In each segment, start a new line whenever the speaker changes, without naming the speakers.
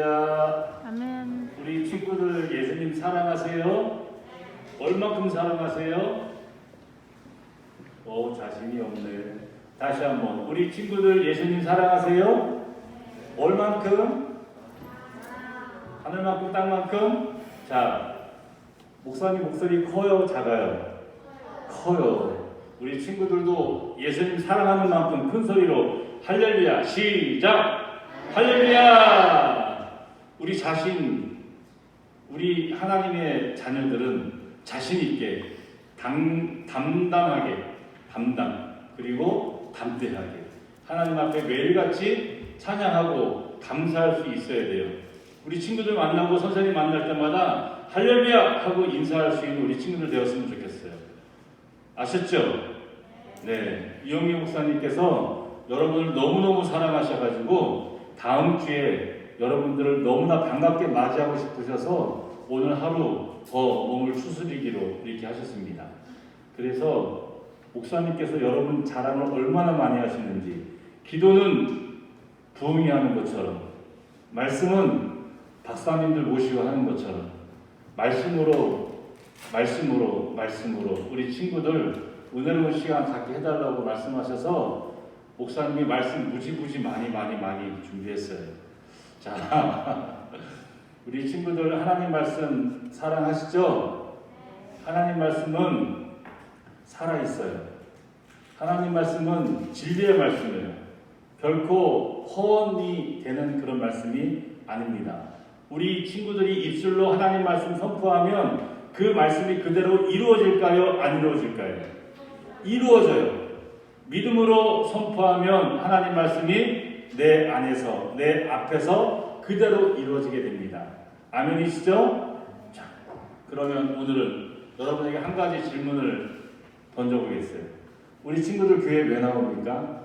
할렐루야.
아멘.
우리 친구들 예수님 사랑하세요? 얼마큼 사랑하세요? 자신이 없네. 다시 한번 우리 친구들 예수님 사랑하세요? 얼만큼? 하늘만큼 땅만큼? 자, 목사님 목소리 커요? 작아요? 커요. 우리 친구들도 예수님 사랑하는 만큼 큰 소리로 할렐루야. 시작! 할렐루야! 우리 자신, 우리 하나님의 자녀들은 자신 있게 담당하게, 그리고 담대하게 하나님 앞에 매일같이 찬양하고 감사할 수 있어야 돼요. 우리 친구들 만나고 선생님 만날 때마다 할렐루야 하고 인사할 수 있는 우리 친구들 되었으면 좋겠어요. 아셨죠? 네, 이영희 목사님께서 여러분을 너무너무 사랑하셔가지고 다음 주에 여러분들을 너무나 반갑게 맞이하고 싶으셔서 오늘 하루 더 몸을 추스리기로 이렇게 하셨습니다. 그래서 목사님께서 여러분 자랑을 얼마나 많이 하시는지, 기도는 부흥이 하는 것처럼, 말씀은 박사님들 모시고 하는 것처럼 말씀으로 우리 친구들 은혜로운 시간 갖게 해달라고 말씀하셔서 목사님이 말씀 무지무지 많이 준비했어요. 자, 우리 친구들 하나님 말씀 사랑하시죠? 하나님 말씀은 살아있어요. 하나님 말씀은 진리의 말씀이에요. 결코 허언이 되는 그런 말씀이 아닙니다. 우리 친구들이 입술로 하나님 말씀 선포하면 그 말씀이 그대로 이루어질까요? 안 이루어질까요? 이루어져요. 믿음으로 선포하면 하나님 말씀이 내 안에서, 내 앞에서 그대로 이루어지게 됩니다. 아멘이시죠? 자, 그러면 오늘은 여러분에게 한 가지 질문을 던져보겠어요. 우리 친구들 교회 왜 나옵니까?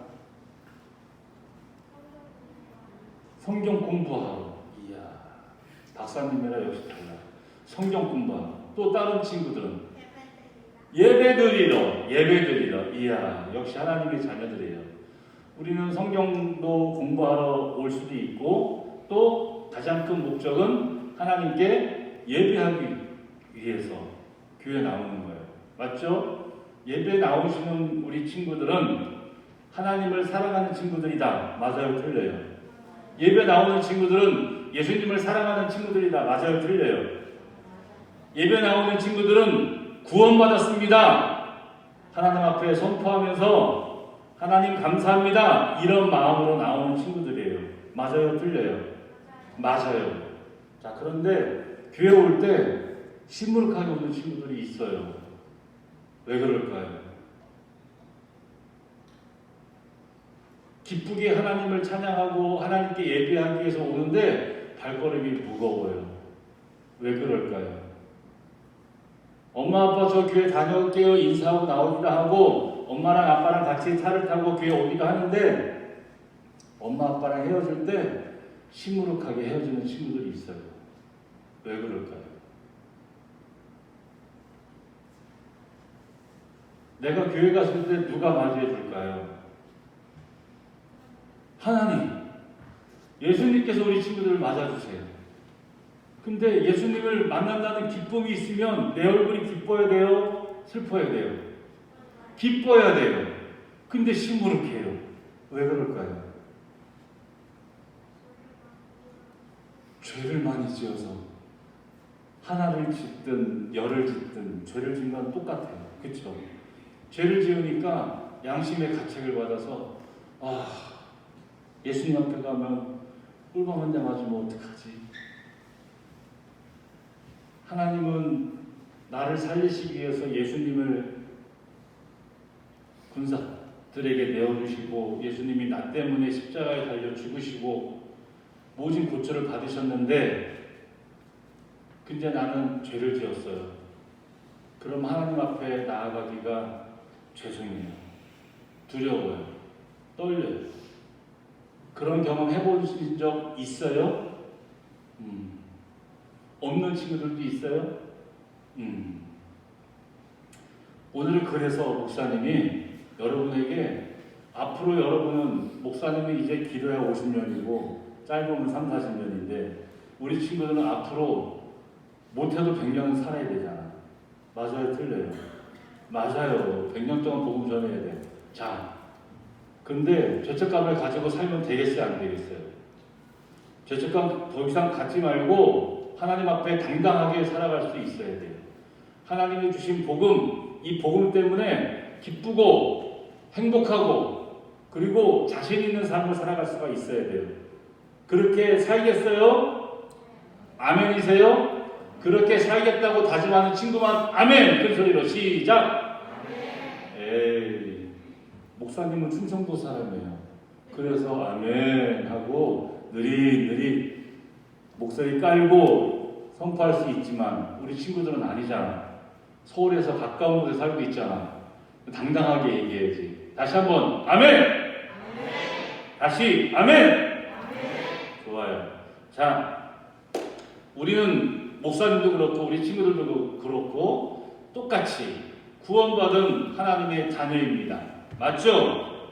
성경 공부하러. 이야, 박사님이라 역시 달라. 성경 공부하러. 또 다른 친구들은 예배드리러. 이야, 역시 하나님의 자녀들이에요. 우리는 성경도 공부하러 올 수도 있고, 또 가장 큰 목적은 하나님께 예배하기 위해서 교회 나오는 거예요. 맞죠? 예배 나오시는 우리 친구들은 하나님을 사랑하는 친구들이다. 맞아요? 틀려요? 예배 나오는 친구들은 예수님을 사랑하는 친구들이다. 맞아요? 틀려요? 예배 나오는 친구들은 구원받았습니다. 하나님 앞에 선포하면서 하나님 감사합니다. 이런 마음으로 나오는 친구들이에요. 맞아요? 틀려요? 맞아요. 자, 그런데 교회 올 때 시무룩하게 오는 친구들이 있어요. 왜 그럴까요? 기쁘게 하나님을 찬양하고 하나님께 예배하기 위해서 오는데 발걸음이 무거워요. 왜 그럴까요? 엄마 아빠 저 교회 다녀올게요 인사하고 나오기도 하고 엄마랑 아빠랑 같이 차를 타고 교회 오기도 하는데 엄마 아빠랑 헤어질 때 시무룩하게 헤어지는 친구들이 있어요. 왜 그럴까요? 내가 교회 갔을 때 누가 맞이해 줄까요? 하나님, 예수님께서 우리 친구들을 맞아주세요. 근데 예수님을 만난다는 기쁨이 있으면 내 얼굴이 기뻐야 돼요? 슬퍼야 돼요? 기뻐야 돼요. 근데 시무룩해요. 왜 그럴까요? 죄를 많이 지어서 하나를 짓든 열을 짓든 죄를 지은 건 똑같아요. 그렇죠? 죄를 지으니까 양심의 가책을 받아서 예수님 앞에 가면 꿀밤 한 대 맞으면 어떡하지? 하나님은 나를 살리시기 위해서 예수님을 군사들에게 내어주시고 예수님이 나 때문에 십자가에 달려 죽으시고 모진 고초를 받으셨는데 근데 나는 죄를 지었어요. 그럼 하나님 앞에 나아가기가 죄송해요. 두려워요. 떨려요. 그런 경험 해보신 적 있어요? 없는 친구들도 있어요? 오늘 그래서 목사님이 여러분에게 앞으로 여러분은 목사님이 이제 길어야 50년이고 짧으면 30, 40년인데 우리 친구들은 앞으로 못해도 100년은 살아야 되잖아. 맞아요, 틀려요? 맞아요. 100년 동안 복음 전해야 돼. 자, 근데 죄책감을 가지고 살면 되겠어요, 안 되겠어요? 죄책감 더 이상 갖지 말고 하나님 앞에 당당하게 살아갈 수 있어야 돼요. 하나님이 주신 복음, 이 복음 때문에 기쁘고 행복하고 그리고 자신 있는 삶을 살아갈 수가 있어야 돼요. 그렇게 살겠어요? 아멘이세요? 그렇게 살겠다고 다짐하는 친구만 아멘! 큰 소리로 시작! 에이, 목사님은 충청도 사람이에요. 그래서 아멘 하고 느릿느릿 목소리 깔고 선포할 수 있지만 우리 친구들은 아니잖아. 서울에서 가까운 곳에 살고 있잖아. 당당하게 얘기해야지. 다시 한번 아멘! 다시 아멘! 좋아요. 자, 우리는 목사님도 그렇고 우리 친구들도 그렇고 똑같이 구원받은 하나님의 자녀입니다. 맞죠?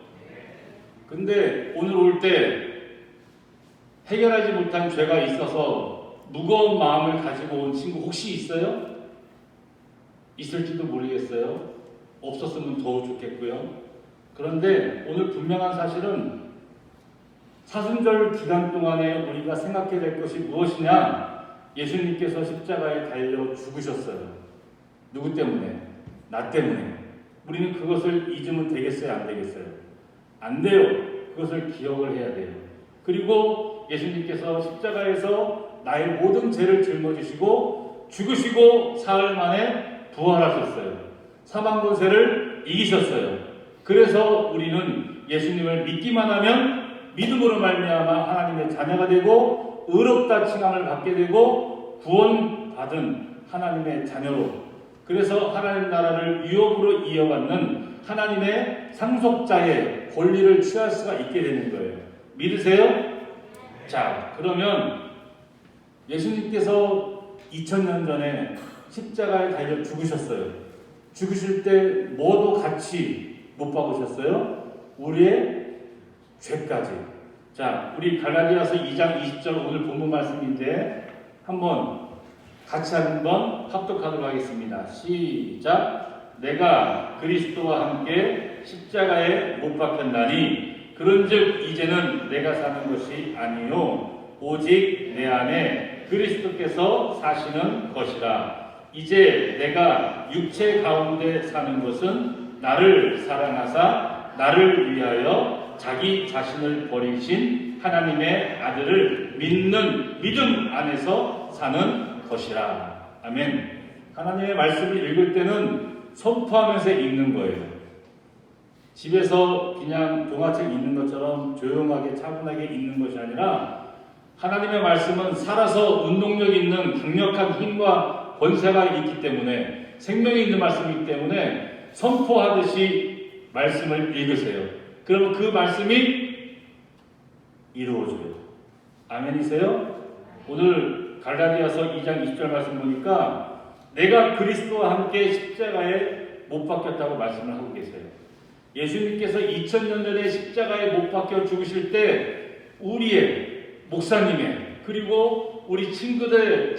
근데 오늘 올 때 해결하지 못한 죄가 있어서 무거운 마음을 가지고 온 친구 혹시 있어요? 있을지도 모르겠어요. 없었으면 더 좋겠고요. 그런데 오늘 분명한 사실은 사순절 기간 동안에 우리가 생각해야 될 것이 무엇이냐? 예수님께서 십자가에 달려 죽으셨어요. 누구 때문에? 나 때문에. 우리는 그것을 잊으면 되겠어요? 안 되겠어요? 안 돼요. 그것을 기억을 해야 돼요. 그리고 예수님께서 십자가에서 나의 모든 죄를 짊어지시고 죽으시고 사흘 만에 부활하셨어요. 사망 권세를 이기셨어요. 그래서 우리는 예수님을 믿기만 하면 믿음으로 말미암아 하나님의 자녀가 되고 의롭다 칭함을 받게 되고 구원받은 하나님의 자녀로, 그래서 하나님 나라를 유업으로 이어받는 하나님의 상속자의 권리를 취할 수가 있게 되는 거예요. 믿으세요? 자, 그러면 예수님께서 2000년 전에 십자가에 달려 죽으셨어요. 죽으실 때 뭐도 같이 못 박으셨어요? 우리의 죄까지. 자, 우리 갈라디아서 2장 20절 오늘 본문 말씀인데 한번 같이 한번 합독하도록 하겠습니다. 시작. 내가 그리스도와 함께 십자가에 못 박혔나니 그런즉 이제는 내가 사는 것이 아니요 오직 내 안에 그리스도께서 사시는 것이라. 이제 내가 육체 가운데 사는 것은 나를 사랑하사 나를 위하여 자기 자신을 버리신 하나님의 아들을 믿는 믿음 안에서 사는 것이라. 아멘. 하나님의 말씀을 읽을 때는 선포하면서 읽는 거예요. 집에서 그냥 동화책 읽는 것처럼 조용하게 차분하게 읽는 것이 아니라 하나님의 말씀은 살아서 운동력 있는 강력한 힘과 권세가 있기 때문에, 생명이 있는 말씀이기 때문에 선포하듯이 말씀을 읽으세요. 그러면 그 말씀이 이루어져요. 아멘이세요? 오늘 갈라디아서 2장 20절 말씀 보니까 내가 그리스도와 함께 십자가에 못 박혔다고 말씀을 하고 계세요. 예수님께서 2000년 전에 십자가에 못 박혀 죽으실 때 우리의, 목사님의, 그리고 우리 친구들의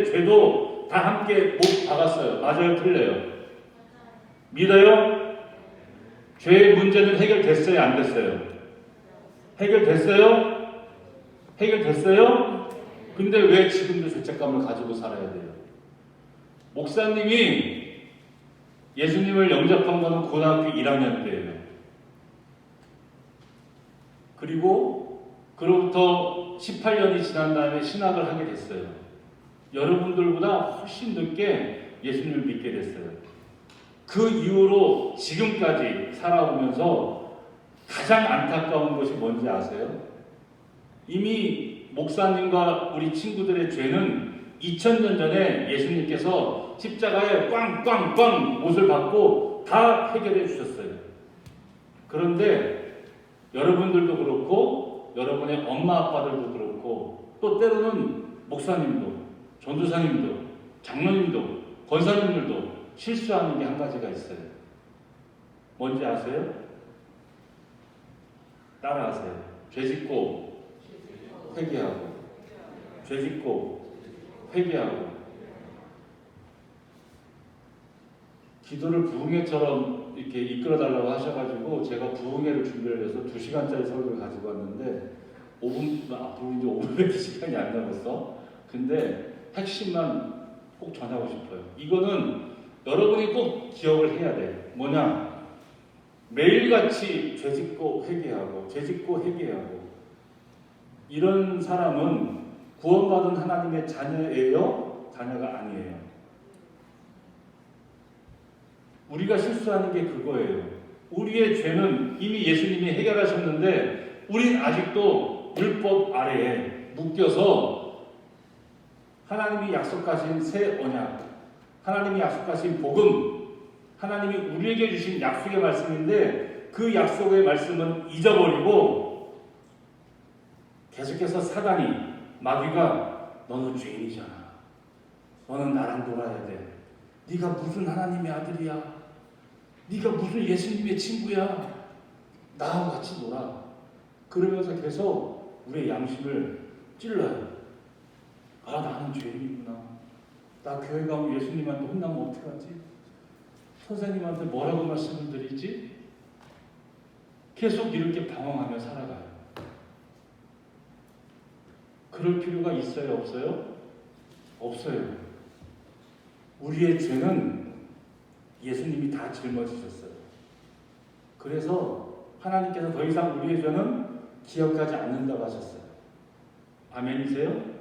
죄도 다 함께 못 박았어요. 맞아요? 틀려요? 믿어요? 죄의 문제는 해결됐어요? 안 됐어요? 해결됐어요? 해결됐어요? 근데 왜 지금도 죄책감을 가지고 살아야 돼요? 목사님이 예수님을 영접한 것은 고등학교 1학년 때예요. 그리고 그로부터 18년이 지난 다음에 신학을 하게 됐어요. 여러분들보다 훨씬 늦게 예수님을 믿게 됐어요. 그 이후로 지금까지 살아오면서 가장 안타까운 것이 뭔지 아세요? 이미 목사님과 우리 친구들의 죄는 2000년 전에 예수님께서 십자가에 꽝꽝꽝 못을 받고 다 해결해 주셨어요. 그런데 여러분들도 그렇고 여러분의 엄마 아빠들도 그렇고 또 때로는 목사님도 전도사님도 장로님도 권사님들도 실수하는 게 한 가지가 있어요. 뭔지 아세요? 따라하세요. 죄짓고 회개하고 죄짓고 회개하고. 기도를 부흥회처럼 이렇게 이끌어달라고 하셔가지고 제가 부흥회를 준비를 해서 2시간짜리 설교를 가지고 왔는데 5분, 앞으로 이제 5분밖에 시간이 안 남았어. 근데 핵심만 꼭 전하고 싶어요. 이거는 여러분이 꼭 기억을 해야 돼. 뭐냐? 매일같이 죄짓고 회개하고 죄짓고 회개하고. 이런 사람은 구원받은 하나님의 자녀예요? 자녀가 아니에요. 우리가 실수하는 게 그거예요. 우리의 죄는 이미 예수님이 해결하셨는데 우린 아직도 율법 아래에 묶여서 하나님이 약속하신 새 언약, 하나님이 약속하신 복음, 하나님이 우리에게 주신 약속의 말씀인데 그 약속의 말씀은 잊어버리고 계속해서 사단이, 마귀가 너는 죄인이잖아. 너는 나랑 놀아야 돼. 네가 무슨 하나님의 아들이야. 네가 무슨 예수님의 친구야. 나하고 같이 놀아. 그러면서 계속 우리의 양심을 찔러요. 아, 나는 죄인이구나. 나 교회 가면 예수님한테 혼나면 어떡하지? 선생님한테 뭐라고 말씀을 드리지? 계속 이렇게 방황하며 살아가요. 그럴 필요가 있어요? 없어요? 없어요. 우리의 죄는 예수님이 다 짊어지셨어요. 그래서 하나님께서 더 이상 우리의 죄는 기억하지 않는다고 하셨어요. 아멘이세요?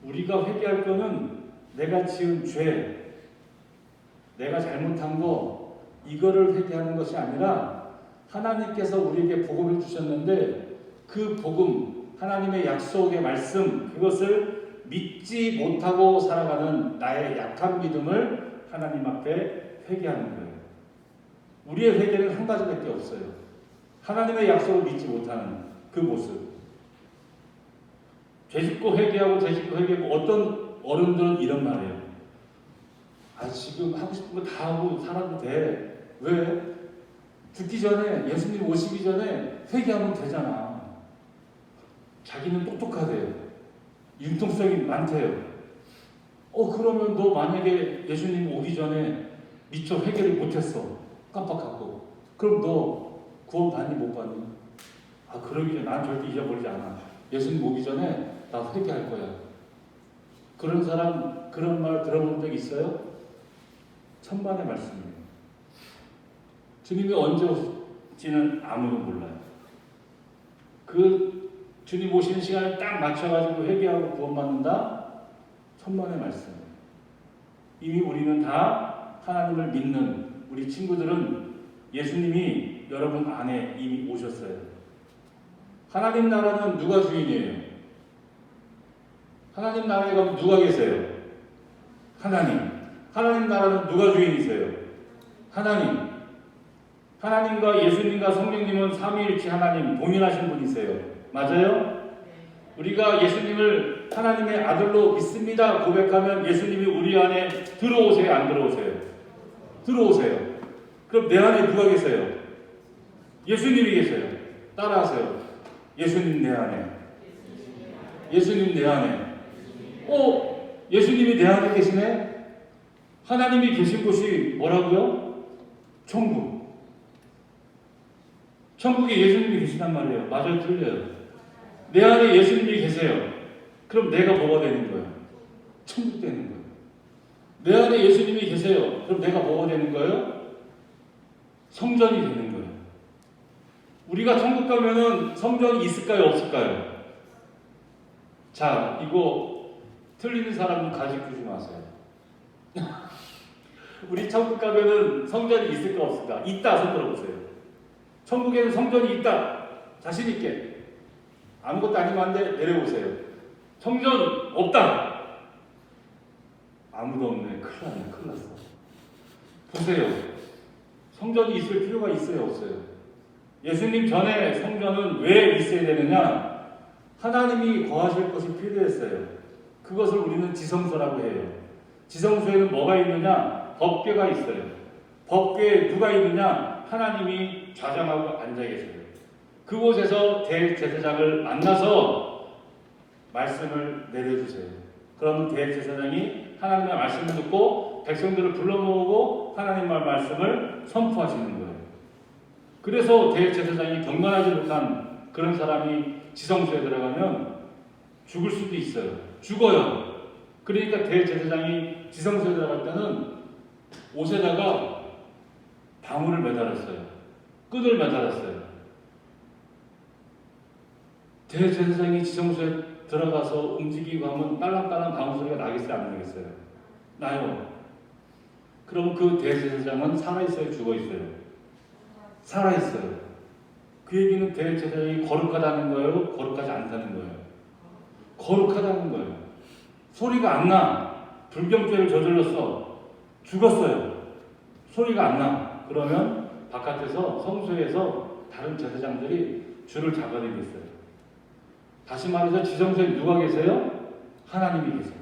우리가 회개할 거는 내가 지은 죄, 내가 잘못한 거, 이거를 회개하는 것이 아니라 하나님께서 우리에게 복음을 주셨는데 그 복음, 하나님의 약속의 말씀, 그것을 믿지 못하고 살아가는 나의 약한 믿음을 하나님 앞에 회개하는 거예요. 우리의 회개는 한 가지밖에 없어요. 하나님의 약속을 믿지 못하는 그 모습. 죄짓고 회개하고 죄짓고 회개하고. 어떤 어른들은 이런 말이에요. 아, 지금 하고 싶은 거 다 하고 살아도 돼. 왜? 죽기 전에, 예수님 오시기 전에 회개하면 되잖아. 자기는 똑똑하대요. 융통성이 많대요. 그러면 너 만약에 예수님 오기 전에 미처 회개를 못했어. 깜빡하고. 그럼 너 구원 받니 못 받니? 아, 그러기 전에 난 절대 잊어버리지 않아. 예수님 오기 전에 나 회개할 거야. 그런 사람, 그런 말 들어본 적 있어요? 천만의 말씀이에요. 주님이 언제 오실지는 아무도 몰라요. 그 주님 오시는 시간을 딱 맞춰가지고 회개하고 구원받는다? 천만의 말씀이에요. 이미 우리는 다 하나님을 믿는 우리 친구들은 예수님이 여러분 안에 이미 오셨어요. 하나님 나라는 누가 주인이에요? 하나님 나라에 가면 누가 계세요? 하나님. 하나님 나라는 누가 주인이세요? 하나님. 하나님과 예수님과 성령님은 삼위일체 하나님 동일하신 분이세요. 맞아요? 우리가 예수님을 하나님의 아들로 믿습니다 고백하면 예수님이 우리 안에 들어오세요? 안 들어오세요? 들어오세요. 그럼 내 안에 누가 계세요? 예수님이 계세요. 따라하세요. 예수님 내 안에. 예수님 내 안에. 예수님이 내 안에 계시네? 하나님이 계신 곳이 뭐라고요? 천국. 천국에 예수님이 계시단 말이에요. 맞아요? 틀려요? 내 안에 예수님이 계세요. 그럼 내가 뭐가 되는 거예요? 천국 되는 거예요. 내 안에 예수님이 계세요. 그럼 내가 뭐가 되는 거예요? 성전이 되는 거예요. 우리가 천국 가면은 성전이 있을까요? 없을까요? 자, 이거 틀리는 사람은 가지고 주지 마세요. 우리 천국 가면은 성전이 있을까 없을까? 있다. 손 들어보세요. 천국에는 성전이 있다. 자신 있게. 아무것도 아니면 안 돼. 내려오세요. 성전 없다. 아무도 없네. 큰일 났네. 큰일 났어. 보세요. 성전이 있을 필요가 있어요? 없어요? 예수님 전에 성전은 왜 있어야 되느냐? 하나님이 거하실 것이 필요했어요. 그것을 우리는 지성소라고 해요. 지성소에는 뭐가 있느냐? 법궤가 있어요. 법궤에 누가 있느냐? 하나님이 좌장하고 앉아 계세요. 그곳에서 대제사장을 만나서 말씀을 내려주세요. 그러면 대제사장이 하나님의 말씀을 듣고 백성들을 불러 모으고 하나님의 말씀을 선포하시는 거예요. 그래서 대제사장이 경건하지 못한 그런 사람이 지성소에 들어가면 죽을 수도 있어요. 죽어요. 그러니까 대제사장이 지성소에 들어갈 때는 옷에다가 방울을 매달았어요. 끈을 매달았어요. 대제사장이 지성소에 들어가서 움직이고 하면 딸랑딸랑 방울 소리가 나겠어요? 안 나겠어요? 나요. 그럼 그 대제사장은 살아있어요? 죽어있어요? 살아있어요. 그 얘기는 대제사장이 거룩하다는 거예요? 거룩하지 않다는 거예요? 거룩하다는 거예요. 소리가 안 나. 불경죄를 저질렀어. 죽었어요. 소리가 안 나. 그러면 바깥에서 성소에서 다른 제사장들이 줄을 잡아내겠어요. 다시 말해서 지성소에 누가 계세요? 하나님이 계세요.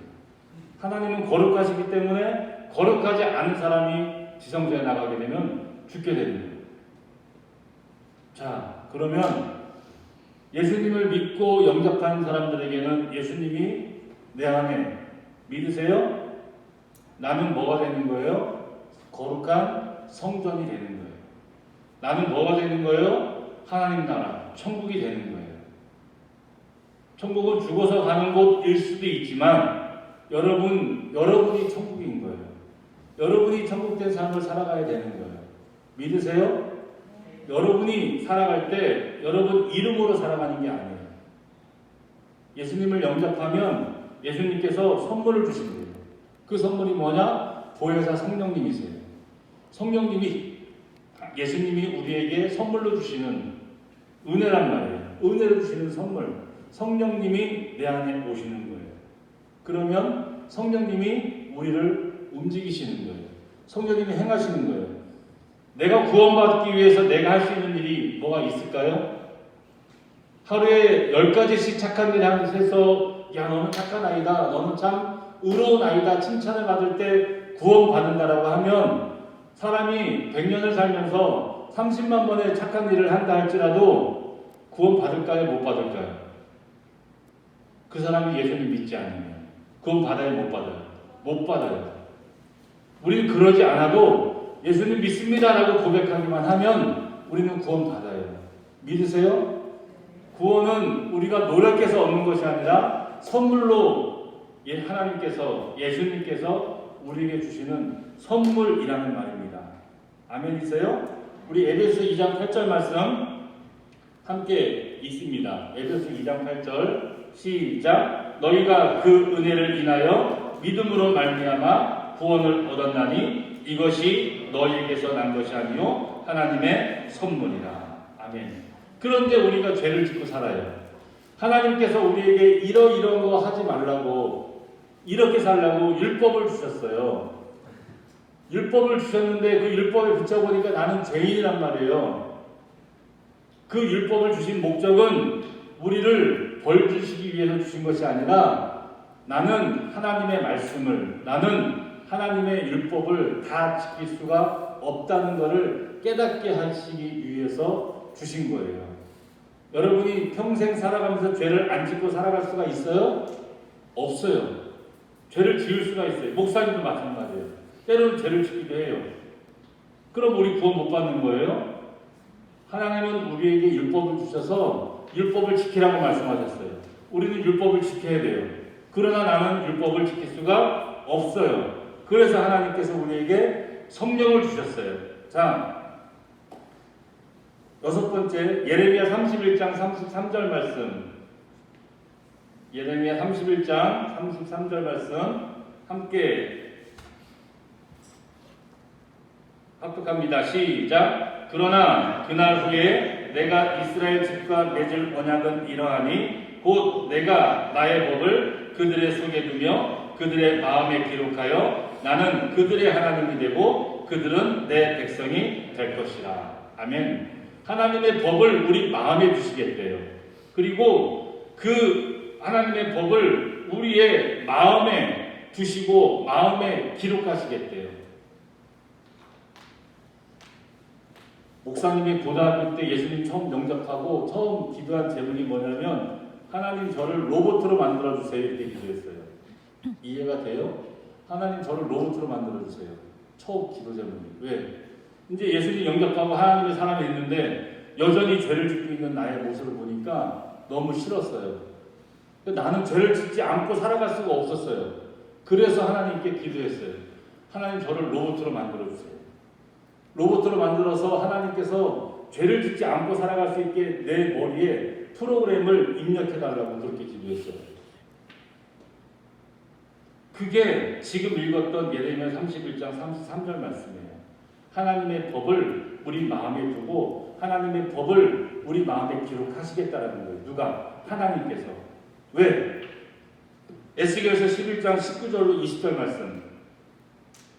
하나님은 거룩하시기 때문에 거룩하지 않은 사람이 지성소에 나가게 되면 죽게 됩니다. 자, 그러면 예수님을 믿고 영접하는 사람들에게는 예수님이 내 안에 믿으세요? 나는 뭐가 되는 거예요? 거룩한 성전이 되는 거예요. 나는 뭐가 되는 거예요? 하나님 나라, 천국이 되는 거예요. 천국은 죽어서 가는 곳일 수도 있지만 여러분이 천국인 거예요. 여러분이 천국된 삶을 살아가야 되는 거예요. 믿으세요? 여러분이 살아갈 때 여러분 이름으로 살아가는 게 아니에요. 예수님을 영접하면 예수님께서 선물을 주신대요. 그 선물이 뭐냐? 보혜사 성령님이세요. 성령님이 예수님이 우리에게 선물로 주시는 은혜란 말이에요. 은혜를 주시는 선물. 성령님이 내 안에 오시는 거예요. 그러면 성령님이 우리를 움직이시는 거예요. 성령님이 행하시는 거예요. 내가 구원받기 위해서 내가 할 수 있는 일이 뭐가 있을까요? 하루에 10가지씩 착한 일 해서 야 너는 착한 아이다. 너는 참 의로운 아이다. 칭찬을 받을 때 구원받는다라고 하면 사람이 100년을 살면서 30만 번의 착한 일을 한다 할지라도 구원받을까요? 못 받을까요? 그 사람이 예수님 믿지 않으면 구원받아요? 못 받아요? 못 받아요. 우리는 그러지 않아도 예수님 믿습니다라고 고백하기만 하면 우리는 구원받아요. 믿으세요? 구원은 우리가 노력해서 얻는 것이 아니라 선물로 하나님께서 예수님께서 우리에게 주시는 선물이라는 말입니다. 아멘이세요? 우리 에베소 2장 8절 말씀 함께 읽습니다. 에베소 2장 8절 시작. 너희가 그 은혜를 인하여 믿음으로 말미암아 구원을 얻었나니 이것이 너희에게서 난 것이 아니요 하나님의 선물이라. 아멘. 그런데 우리가 죄를 짓고 살아요. 하나님께서 우리에게 이런 거 하지 말라고 이렇게 살라고 율법을 주셨어요. 율법을 주셨는데 그 율법에 붙여보니까 나는 죄인이란 말이에요. 그 율법을 주신 목적은 우리를 벌 주시기 위해서 주신 것이 아니라 나는 하나님의 말씀을, 나는 하나님의 율법을 다 지킬 수가 없다는 것을 깨닫게 하시기 위해서 주신 거예요. 여러분이 평생 살아가면서 죄를 안 짓고 살아갈 수가 있어요? 없어요. 죄를 지을 수가 있어요. 목사님도 마찬가지예요. 때로는 죄를 짓기도 해요. 그럼 우리 구원 못 받는 거예요? 하나님은 우리에게 율법을 주셔서 율법을 지키라고 말씀하셨어요. 우리는 율법을 지켜야 돼요. 그러나 나는 율법을 지킬 수가 없어요. 그래서 하나님께서 우리에게 성령을 주셨어요. 자, 6번째 예레미야 31장 33절 말씀. 예레미야 31장 33절 말씀 함께 합독합니다. 시작. 그러나 그날 후에 내가 이스라엘 집과 맺을 언약은 이러하니 곧 내가 나의 법을 그들의 속에 두며 그들의 마음에 기록하여 나는 그들의 하나님이 되고 그들은 내 백성이 될 것이라. 아멘. 하나님의 법을 우리 마음에 두시겠대요. 그리고 그 하나님의 법을 우리의 마음에 두시고 마음에 기록하시겠대요. 목사님이 고등학교 때 예수님 처음 영접하고 처음 기도한 제목이 뭐냐면 하나님 저를 로봇으로 만들어주세요 이렇게 기도했어요. 이해가 돼요? 하나님 저를 로봇으로 만들어주세요. 첫 기도 제목이. 왜? 이제 예수님 영접하고 하나님의 사람이 있는데 여전히 죄를 짓고 있는 나의 모습을 보니까 너무 싫었어요. 나는 죄를 짓지 않고 살아갈 수가 없었어요. 그래서 하나님께 기도했어요. 하나님 저를 로봇으로 만들어주세요. 로봇으로 만들어서 하나님께서 죄를 짓지 않고 살아갈 수 있게 내 머리에 프로그램을 입력해달라고 그렇게 기도했어요. 그게 지금 읽었던 예레미야 31장 33절 말씀이에요. 하나님의 법을 우리 마음에 두고 하나님의 법을 우리 마음에 기록하시겠다라는 거예요. 누가? 하나님께서. 왜? 에스겔서 11장 19절로 20절 말씀.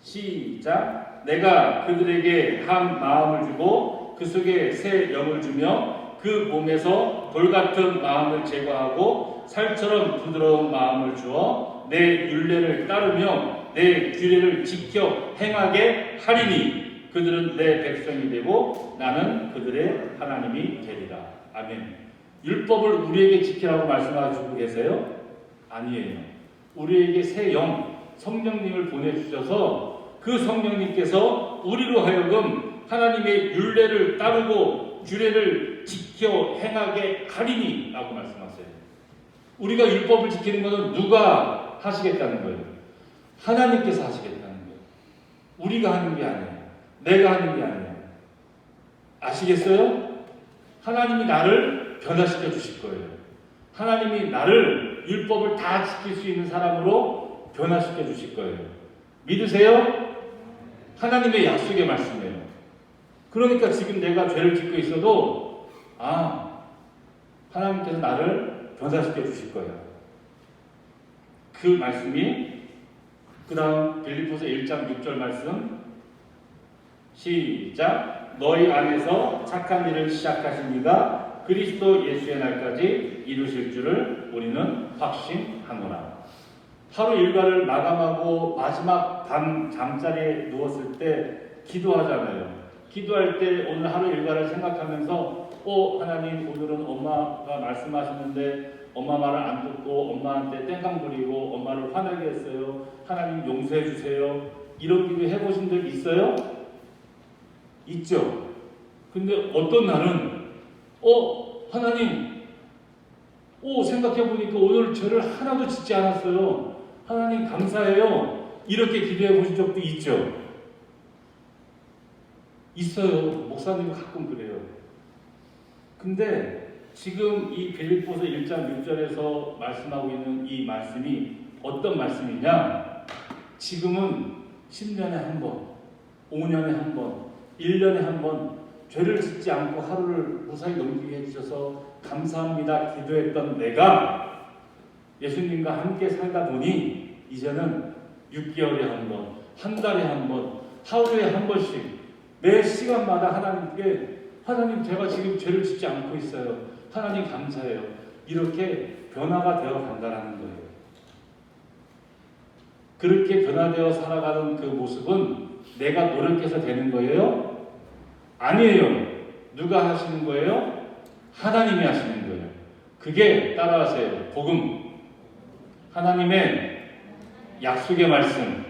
시작. 내가 그들에게 한 마음을 주고 그 속에 새 영을 주며 그 몸에서 돌같은 마음을 제거하고 살처럼 부드러운 마음을 주어 내 율례를 따르며 내 규례를 지켜 행하게 하리니 그들은 내 백성이 되고 나는 그들의 하나님이 되리라. 아멘. 율법을 우리에게 지키라고 말씀하시고 계세요? 아니에요. 우리에게 새 영, 성령님을 보내주셔서 그 성령님께서 우리로 하여금 하나님의 율례를 따르고 규례를 지켜 행하게 하리니 라고 말씀하세요. 우리가 율법을 지키는 것은 누가 하시겠다는 거예요? 하나님께서 하시겠다는 거예요. 우리가 하는 게 아니에요. 내가 하는 게 아니에요. 아시겠어요? 하나님이 나를 변화시켜 주실 거예요. 하나님이 나를 율법을 다 지킬 수 있는 사람으로 변화시켜 주실 거예요. 믿으세요? 하나님의 약속의 말씀이에요. 그러니까 지금 내가 죄를 짓고 있어도 하나님께서 나를 변화시켜 주실 거예요. 그 말씀이 그 다음 빌립보서 1장 6절 말씀 시작. 너희 안에서 착한 일을 시작하신 이가 그리스도 예수의 날까지 이루실 줄을 우리는 확신하노라. 하루 일과를 마감하고 마지막 밤 잠자리에 누웠을 때 기도하잖아요. 기도할 때 오늘 하루 일과를 생각하면서 하나님 오늘은 엄마가 말씀하셨는데 엄마 말을 안 듣고 엄마한테 땡깡 부리고 엄마를 화나게 했어요. 하나님 용서해 주세요. 이런 기도 해보신 적 있어요? 있죠. 근데 어떤 날은 하나님 생각해보니까 오늘 죄를 하나도 짓지 않았어요. 하나님 감사해요. 이렇게 기도해 보신 적도 있죠. 있어요. 목사님은 가끔 그래요. 근데 지금 이 빌립보서 1장 6절에서 말씀하고 있는 이 말씀이 어떤 말씀이냐? 지금은 10년에 한 번, 5년에 한 번, 1년에 한 번 죄를 짓지 않고 하루를 무사히 넘기게 해주셔서 감사합니다 기도했던 내가 예수님과 함께 살다 보니 이제는 6개월에 한 번, 한 달에 한 번, 하루에 한 번씩 매 시간마다 하나님 제가 지금 죄를 짓지 않고 있어요. 하나님 감사해요. 이렇게 변화가 되어 간다는 거예요. 그렇게 변화되어 살아가는 그 모습은 내가 노력해서 되는 거예요? 아니에요. 누가 하시는 거예요? 하나님이 하시는 거예요. 그게 따라하세요. 복음. 하나님의 약속의 말씀.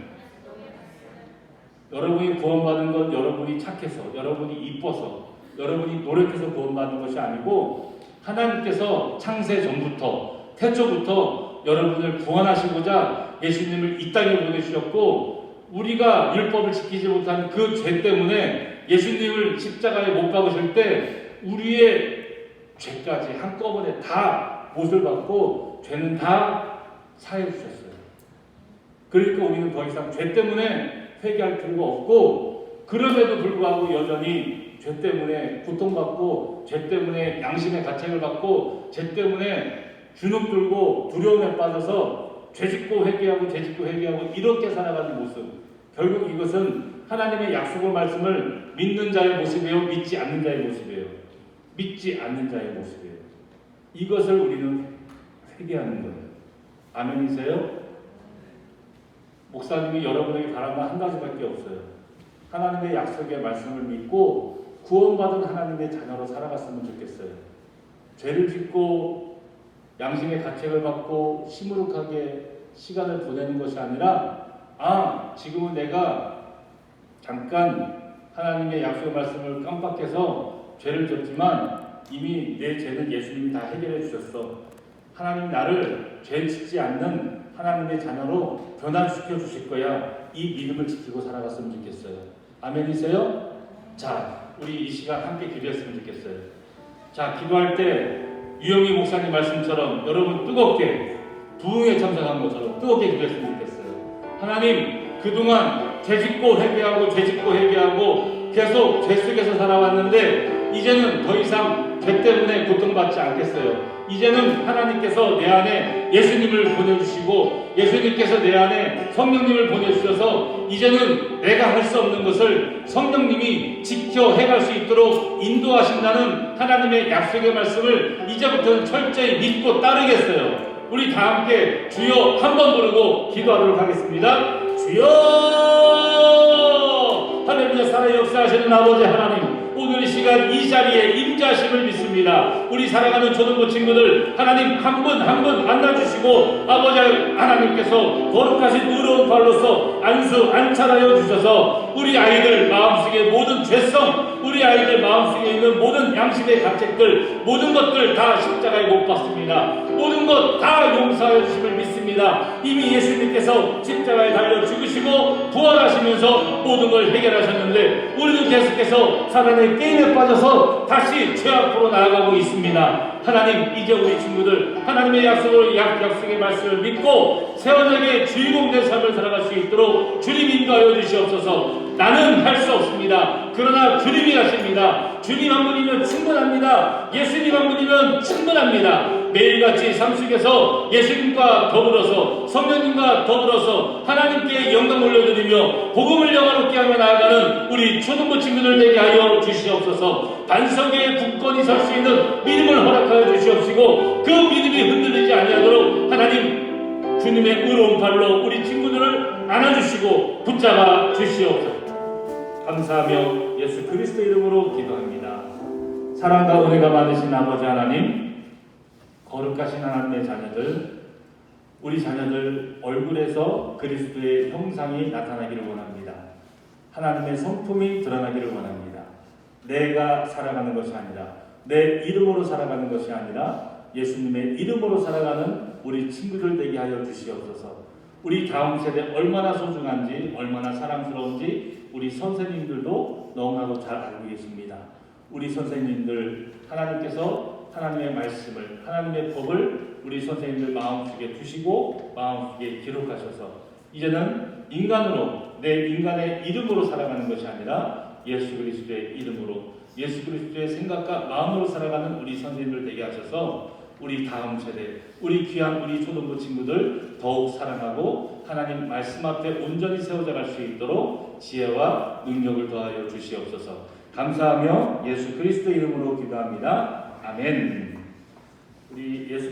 여러분이 구원받은 건 여러분이 착해서, 여러분이 이뻐서, 여러분이 노력해서 구원받은 것이 아니고 하나님께서 창세 전부터, 태초부터 여러분을 구원하시고자 예수님을 이 땅에 보내주셨고 우리가 율법을 지키지 못한 그 죄 때문에 예수님을 십자가에 못 박으실 때 우리의 죄까지 한꺼번에 다 못을 받고 죄는 다 사해 주셨어요. 그러니까 우리는 더 이상 죄 때문에 회개할 필요가 없고 그럼에도 불구하고 여전히 죄 때문에 고통받고 죄 때문에 양심의 가책을 받고 죄 때문에 주눅 들고 두려움에 빠져서 죄짓고 회개하고 죄짓고 회개하고 이렇게 살아가는 모습. 결국 이것은 하나님의 약속의 말씀을 믿는 자의 모습이에요? 믿지 않는 자의 모습이에요? 믿지 않는 자의 모습이에요. 이것을 우리는 회개하는 거예요. 아멘이세요? 목사님이 여러분에게 바란 건 한 가지밖에 없어요. 하나님의 약속의 말씀을 믿고 구원받은 하나님의 자녀로 살아갔으면 좋겠어요. 죄를 짓고 양심의 가책을 받고 시무룩하게 시간을 보내는 것이 아니라 지금은 내가 잠깐 하나님의 약속의 말씀을 깜빡해서 죄를 졌지만 이미 내 죄는 예수님이 다 해결해 주셨어. 하나님 나를 죄 짓지 않는 하나님의 자녀로 변화시켜 주실 거야. 이 믿음을 지키고 살아갔으면 좋겠어요. 아멘이세요? 자, 우리 이 시간 함께 기도했으면 좋겠어요. 자, 기도할 때 유영희 목사님 말씀처럼 여러분 뜨겁게 부흥에 참석한 것처럼 뜨겁게 기도했으면 좋겠어요. 하나님, 그동안 죄짓고 회개하고 계속 죄 속에서 살아왔는데 이제는 더 이상 죄 때문에 고통받지 않겠어요. 이제는 하나님께서 내 안에 예수님을 보내주시고 예수님께서 내 안에 성령님을 보내주셔서 이제는 내가 할 수 없는 것을 성령님이 지켜 해갈 수 있도록 인도하신다는 하나님의 약속의 말씀을 이제부터는 철저히 믿고 따르겠어요. 우리 다 함께 주여 한번 부르고 기도하도록 하겠습니다. 주여! 하나님의 살아 역사하시는 아버지 하나님, 오늘 이 시간 이 자리에 임자심을 믿습니다. 우리 사랑하는 초등부 친구들 하나님 한 분 한 분 만나주시고 아버지 하나님께서 거룩하신 의로운 발로서 안찰하여 주셔서 우리 아이들 마음속에 모든 죄성, 우리 아이들 마음속에 있는 모든 양심의 가책들, 모든 것들 다 십자가에 못 박습니다. 모든 것 다 용서하여 주심을 믿습니다. 이미 예수님께서 십자가에 달려 죽으시고 부활하시면서 모든 걸 해결하셨는데 우리도 계속해서 사단의 게임에 빠져서 다시 죄 앞으로 나아가고 있습니다. 하나님, 이제 우리 친구들 하나님의 약속의 말씀을 믿고 새 언약의 주인공된 삶을 살아갈 수 있도록 주님 인도하여 주시옵소서. 나는 할 수 없습니다. 그러나 주님이 하십니다. 주님 한 분이면 충분합니다. 예수님 한 분이면 충분합니다. 매일같이 삶 속에서 예수님과 더불어서 성령님과 더불어서 하나님께 영광 올려드리며 복음을 영화롭게 하며 나아가는 우리 초등부 친구들 되게 하여 주시옵소서. 반석에 굳건히 설 수 있는 믿음을 허락하여 주시옵시고 그 믿음이 흔들리지 아니하도록 하나님 주님의 의로운 발로 우리 친구들을 안아주시고 붙잡아 주시옵소서. 감사하며 예수 그리스도 이름으로 기도합니다. 사랑과 은혜가 많으신 아버지 하나님, 거룩하신 하나님의 자녀들, 우리 자녀들 얼굴에서 그리스도의 형상이 나타나기를 원합니다. 하나님의 성품이 드러나기를 원합니다. 내가 살아가는 것이 아니라 내 이름으로 살아가는 것이 아니라 예수님의 이름으로 살아가는 우리 친구들 되게 하여 주시옵소서. 우리 다음 세대 얼마나 소중한지 얼마나 사랑스러운지 우리 선생님들도 너무나도 잘 알고 계십니다. 우리 선생님들 하나님께서 하나님의 말씀을 하나님의 법을 우리 선생님들 마음속에 두시고 마음속에 기록하셔서 이제는 인간으로 내 인간의 이름으로 살아가는 것이 아니라 예수 그리스도의 이름으로 예수 그리스도의 생각과 마음으로 살아가는 우리 선생님들 되게 하셔서 우리 다음 세대, 우리 귀한 우리 초등부 친구들 더욱 사랑하고 하나님 말씀 앞에 온전히 세워져 갈 수 있도록 지혜와 능력을 더하여 주시옵소서. 감사하며 예수 그리스도 이름으로 기도합니다. 아멘. 우리 예수